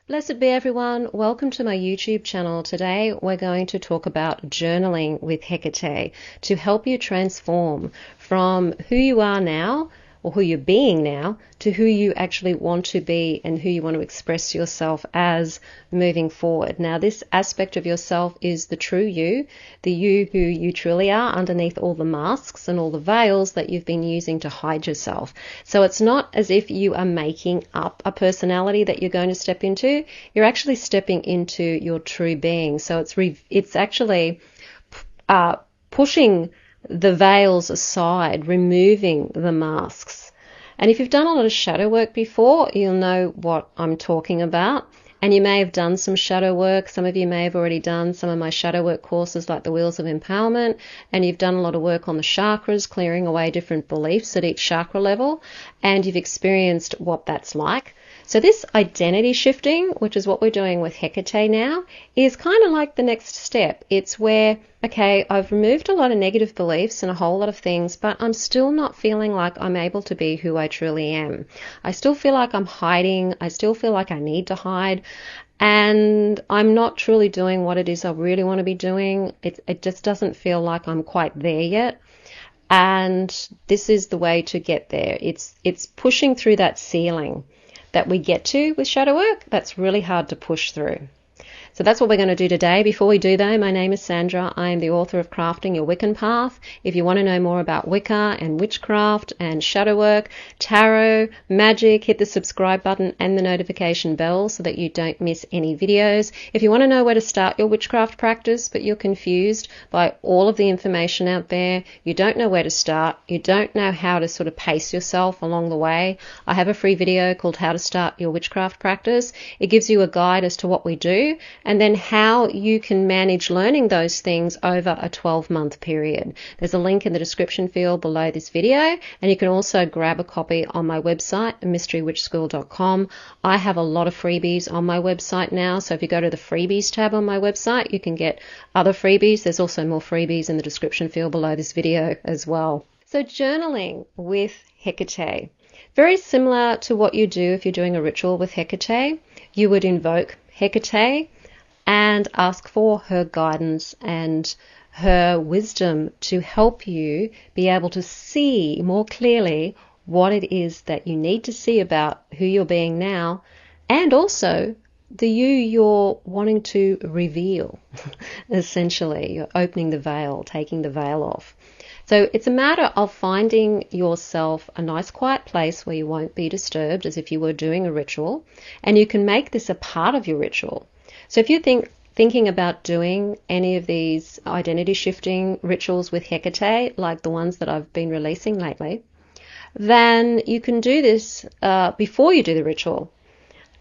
Blessed be everyone. Welcome to my YouTube channel. Today we're going to talk about journaling with Hekate to help you transform from who you are now or who you're being now to who you actually want to be and who you want to express yourself as moving forward. Now, this aspect of yourself is the true you, the you who you truly are underneath all the masks and all the veils that you've been using to hide yourself. So it's not as if you are making up a personality that you're going to step into. You're actually stepping into your true being. So it's actually pushing the veils aside, removing the masks. And if you've done a lot of shadow work before, you'll know what I'm talking about. And you may have done some shadow work. Some of you may have already done some of my shadow work courses like the Wheels of Empowerment. And you've done a lot of work on the chakras, clearing away different beliefs at each chakra level. And you've experienced what that's like. So this identity shifting, which is what we're doing with Hekate now, is kind of like the next step. It's where, okay, I've removed a lot of negative beliefs and a whole lot of things, but I'm still not feeling like I'm able to be who I truly am. I still feel like I'm hiding. I still feel like I need to hide. And I'm not truly doing what it is I really want to be doing. It just doesn't feel like I'm quite there yet. And this is the way to get there. It's pushing through that ceiling that we get to with shadow work. That's really hard to push through. So that's what we're going to do today. Before we do though, my name is Sandra. I am the author of Crafting Your Wiccan Path. If you want to know more about Wicca and witchcraft and shadow work, tarot, magic, hit the subscribe button and the notification bell so that you don't miss any videos. If you want to know where to start your witchcraft practice, but you're confused by all of the information out there, you don't know where to start, you don't know how to sort of pace yourself along the way, I have a free video called How to Start Your Witchcraft Practice. It gives you a guide as to what we do, and then how you can manage learning those things over a 12-month period. There's a link in the description field below this video, and you can also grab a copy on my website, mysterywitchschool.com. I have a lot of freebies on my website now, so if you go to the freebies tab on my website, you can get other freebies. There's also more freebies in the description field below this video as well. So journaling with Hekate. Very similar to what you do if you're doing a ritual with Hekate. You would invoke Hekate and ask for her guidance and her wisdom to help you be able to see more clearly what it is that you need to see about who you're being now, and also the you're wanting to reveal. Essentially, you're opening the veil, taking the veil off. So it's a matter of finding yourself a nice quiet place where you won't be disturbed as if you were doing a ritual, and you can make this a part of your ritual. So if you're thinking about doing any of these identity shifting rituals with Hekate, like the ones that I've been releasing lately, then you can do this before you do the ritual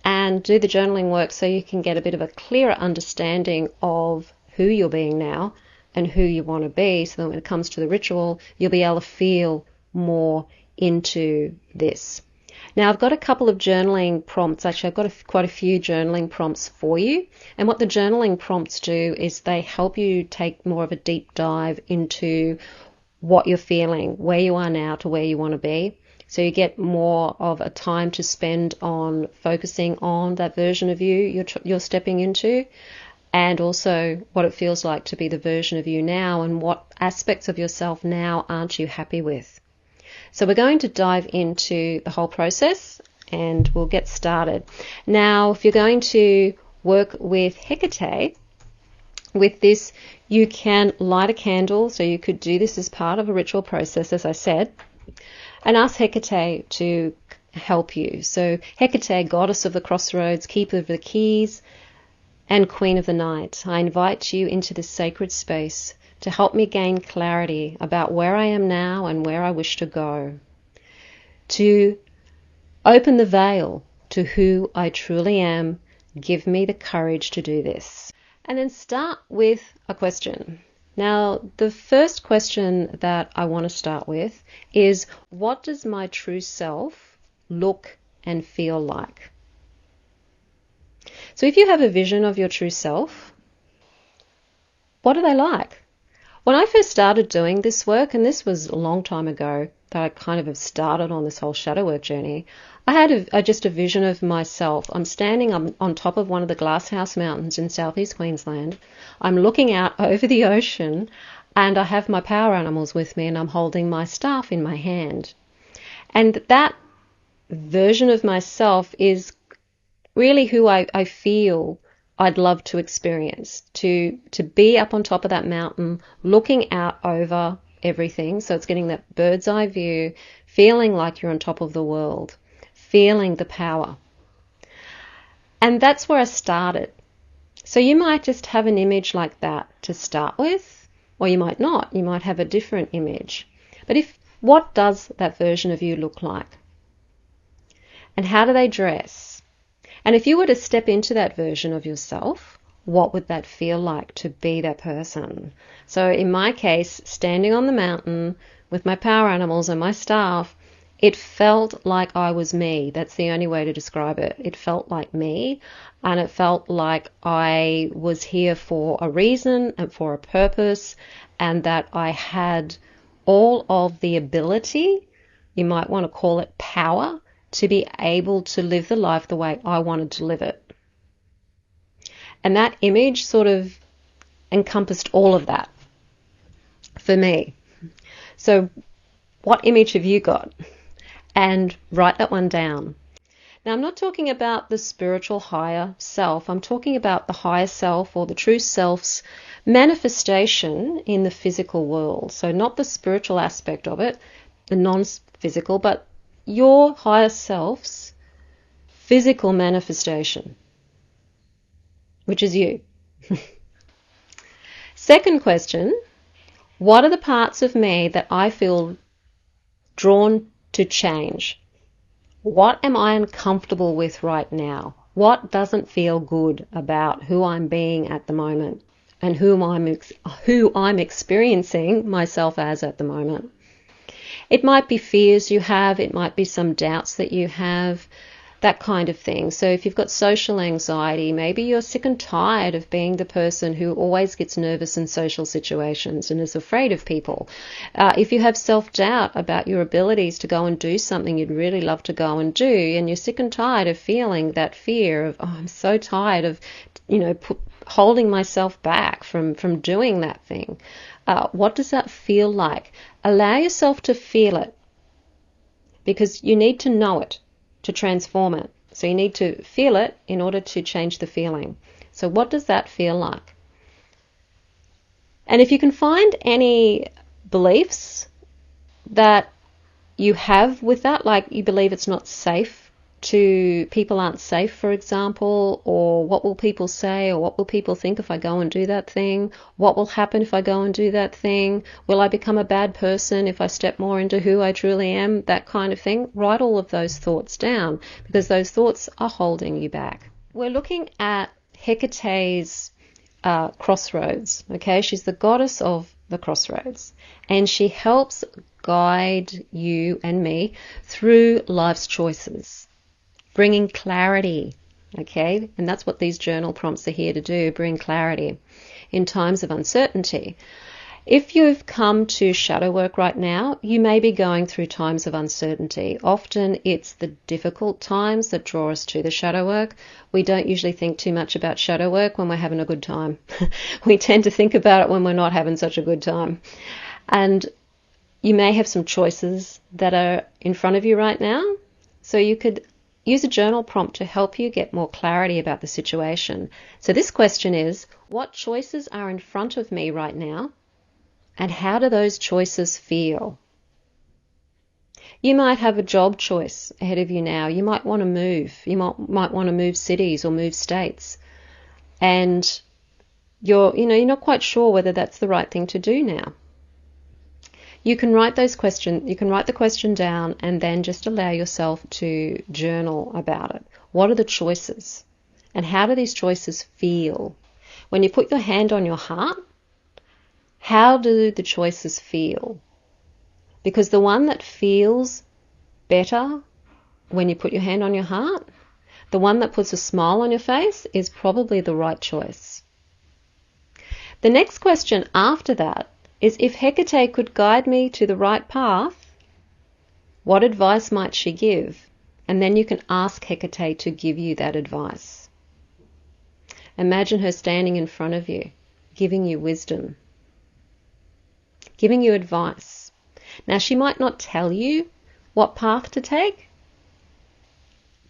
and do the journaling work so you can get a bit of a clearer understanding of who you're being now and who you want to be, so that when it comes to the ritual, you'll be able to feel more into this. Now, I've got a couple of journaling prompts. Actually, I've got quite a few journaling prompts for you. And what the journaling prompts do is they help you take more of a deep dive into what you're feeling, where you are now to where you want to be. So you get more of a time to spend on focusing on that version of you you're stepping into, and also what it feels like to be the version of you now and what aspects of yourself now aren't you happy with. So we're going to dive into the whole process and we'll get started. Now, if you're going to work with Hekate, with this, you can light a candle. So you could do this as part of a ritual process, as I said, and ask Hekate to help you. So Hekate, goddess of the crossroads, keeper of the keys, and queen of the night, I invite you into this sacred space to help me gain clarity about where I am now and where I wish to go, to open the veil to who I truly am. Give me the courage to do this. And then start with a question. Now, the first question that I want to start with is, what does my true self look and feel like? So if you have a vision of your true self, what are they like? When I first started doing this work, and this was a long time ago that I kind of have started on this whole shadow work journey, I had just a vision of myself. I'm standing on top of one of the Glasshouse Mountains in southeast Queensland. I'm looking out over the ocean, and I have my power animals with me, and I'm holding my staff in my hand. And that version of myself is really who I feel I'd love to experience, to be up on top of that mountain, looking out over everything. So it's getting that bird's eye view, feeling like you're on top of the world, feeling the power. And that's where I started. So you might just have an image like that to start with, or you might not. You might have a different image. But what does that version of you look like? And how do they dress? And if you were to step into that version of yourself, what would that feel like to be that person? So in my case, standing on the mountain with my power animals and my staff, it felt like I was me. That's the only way to describe it. It felt like me, and it felt like I was here for a reason and for a purpose, and that I had all of the ability, you might want to call it power, to be able to live the life the way I wanted to live it. And that image sort of encompassed all of that for me. So what image have you got? And write that one down. Now, I'm not talking about the spiritual higher self. I'm talking about the higher self, or the true self's manifestation in the physical world. So not the spiritual aspect of it, the non-physical, but your higher self's physical manifestation, which is you. Second question, what are the parts of me that I feel drawn to change? What am I uncomfortable with right now? What doesn't feel good about who I'm being at the moment and who I'm experiencing myself as at the moment? It might be fears you have, it might be some doubts that you have, that kind of thing. So if you've got social anxiety, maybe you're sick and tired of being the person who always gets nervous in social situations and is afraid of people. If you have self-doubt about your abilities to go and do something you'd really love to go and do, and you're sick and tired of feeling that fear of, I'm so tired of, holding myself back from doing that thing. What does that feel like? Allow yourself to feel it, because you need to know it to transform it. So you need to feel it in order to change the feeling. So what does that feel like? And if you can find any beliefs that you have with that, like you believe it's not safe, people aren't safe, for example, or what will people say, or what will people think if I go and do that thing? What will happen if I go and do that thing? Will I become a bad person if I step more into who I truly am? That kind of thing. Write all of those thoughts down, because those thoughts are holding you back. We're looking at Hecate's crossroads. Okay, she's the goddess of the crossroads, and she helps guide you and me through life's choices, bringing clarity. Okay, and that's what these journal prompts are here to do, bring clarity in times of uncertainty. If you've come to shadow work right now, you may be going through times of uncertainty. Often it's the difficult times that draw us to the shadow work. We don't usually think too much about shadow work when we're having a good time. We tend to think about it when we're not having such a good time. And you may have some choices that are in front of you right now. So you could use a journal prompt to help you get more clarity about the situation. So this question is, what choices are in front of me right now? And how do those choices feel? You might have a job choice ahead of you now. You might want to move. You might want to move cities or move states. And you're not quite sure whether that's the right thing to do now. You can write the question down, and then just allow yourself to journal about it. What are the choices? And how do these choices feel? When you put your hand on your heart, how do the choices feel? Because the one that feels better when you put your hand on your heart, the one that puts a smile on your face, is probably the right choice. The next question after that is if Hekate could guide me to the right path, what advice might she give? And then you can ask Hekate to give you that advice. Imagine her standing in front of you, giving you wisdom, giving you advice. Now, she might not tell you what path to take,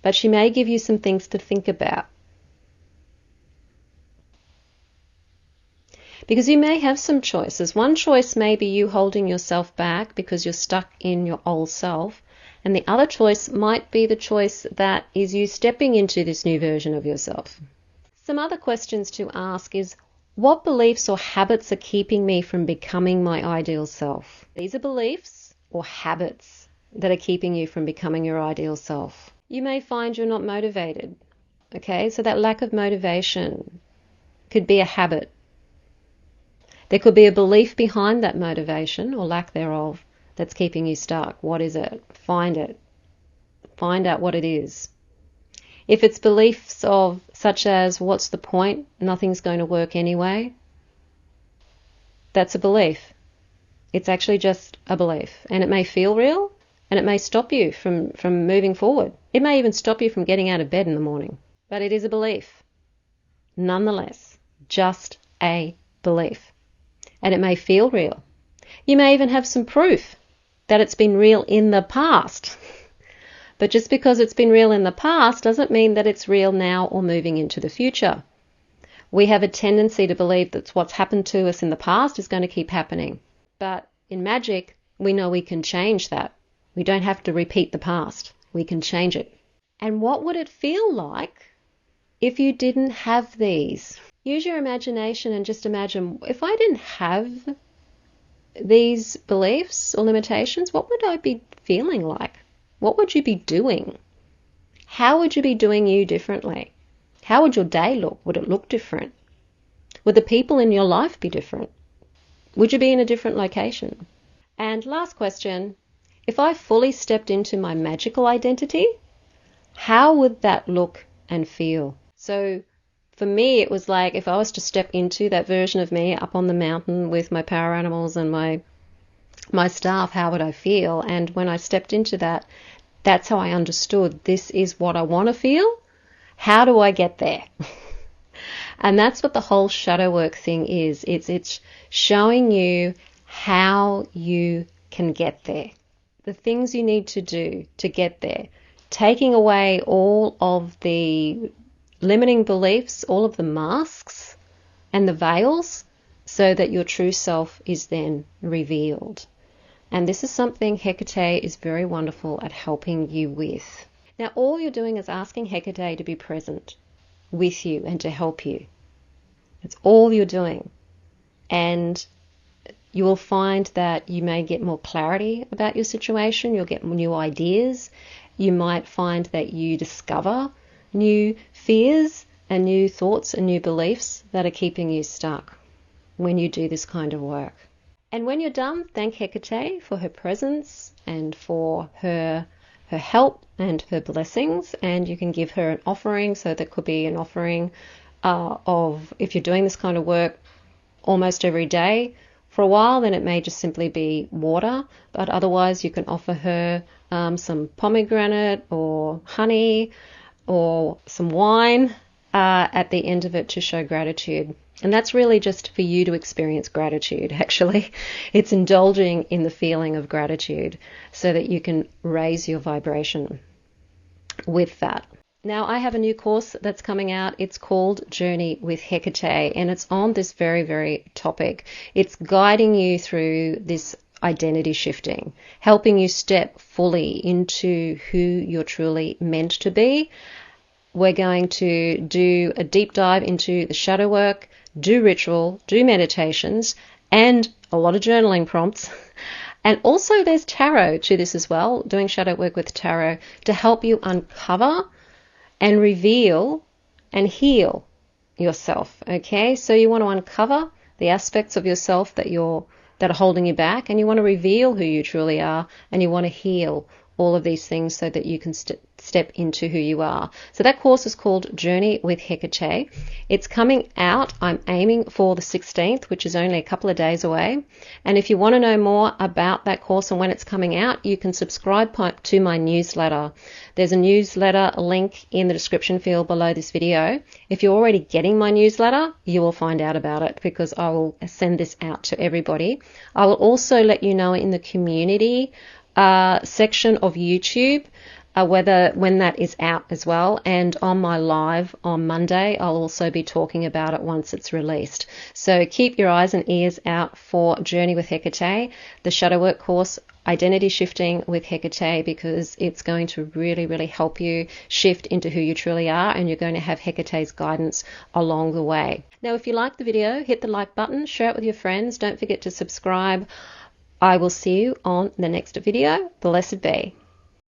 but she may give you some things to think about. Because you may have some choices. One choice may be you holding yourself back because you're stuck in your old self. And the other choice might be the choice that is you stepping into this new version of yourself. Some other questions to ask is, what beliefs or habits are keeping me from becoming my ideal self? These are beliefs or habits that are keeping you from becoming your ideal self. You may find you're not motivated. Okay, so that lack of motivation could be a habit. There could be a belief behind that motivation or lack thereof that's keeping you stuck. What is it? Find it. Find out what it is. If it's beliefs of such as, what's the point? Nothing's going to work anyway. That's a belief. It's actually just a belief. And it may feel real, and it may stop you from moving forward. It may even stop you from getting out of bed in the morning. But it is a belief. Nonetheless, just a belief. And it may feel real. You may even have some proof that it's been real in the past. But just because it's been real in the past doesn't mean that it's real now or moving into the future. We have a tendency to believe that what's happened to us in the past is going to keep happening. But in magic, we know we can change that. We don't have to repeat the past. We can change it. And what would it feel like if you didn't have these? Use your imagination and just imagine, if I didn't have these beliefs or limitations, what would I be feeling like? What would you be doing? How would you be doing you differently? How would your day look? Would it look different? Would the people in your life be different? Would you be in a different location? And last question, if I fully stepped into my magical identity, how would that look and feel? So for me, it was like if I was to step into that version of me up on the mountain with my power animals and my staff, how would I feel? And when I stepped into that, that's how I understood this is what I want to feel. How do I get there? And that's what the whole shadow work thing is. It's showing you how you can get there. The things you need to do to get there. Taking away all of the limiting beliefs, all of the masks and the veils, so that your true self is then revealed. And this is something Hekate is very wonderful at helping you with. Now, all you're doing is asking Hekate to be present with you and to help you. That's all you're doing. And you will find that you may get more clarity about your situation. You'll get new ideas. You might find that you discover new fears and new thoughts and new beliefs that are keeping you stuck when you do this kind of work. And when you're done, thank Hekate for her presence and for her help and her blessings. And you can give her an offering. So that could be an offering of, if you're doing this kind of work almost every day for a while, then it may just simply be water. But otherwise, you can offer her some pomegranate or honey or some wine at the end of it to show gratitude. And that's really just for you to experience gratitude, actually. It's indulging in the feeling of gratitude so that you can raise your vibration with that. Now, I have a new course that's coming out. It's called Journey with Hekate, and it's on this very, very topic. It's guiding you through this identity shifting, helping you step fully into who you're truly meant to be. We're going to do a deep dive into the shadow work, do ritual, do meditations, and a lot of journaling prompts. And also there's tarot to this as well, doing shadow work with tarot to help you uncover and reveal and heal yourself. Okay, so you want to uncover the aspects of yourself that are holding you back, and you want to reveal who you truly are, and you want to heal all of these things so that you can step into who you are. So that course is called Journey with Hekate. It's coming out, I'm aiming for the 16th, which is only a couple of days away. And if you want to know more about that course and when it's coming out, you can subscribe to my newsletter. There's a newsletter link in the description field below this video. If you're already getting my newsletter, you will find out about it because I will send this out to everybody. I will also let you know in the community section of YouTube when that is out as well, and on my live on Monday I'll also be talking about it once it's released. So keep your eyes and ears out for Journey with Hekate, the shadow work course, Identity Shifting with Hekate, because it's going to really help you shift into who you truly are, and you're going to have Hekate's guidance along the way. Now if you like the video, hit the like button, share it with your friends, don't forget to subscribe. I will see you on the next video. Blessed be.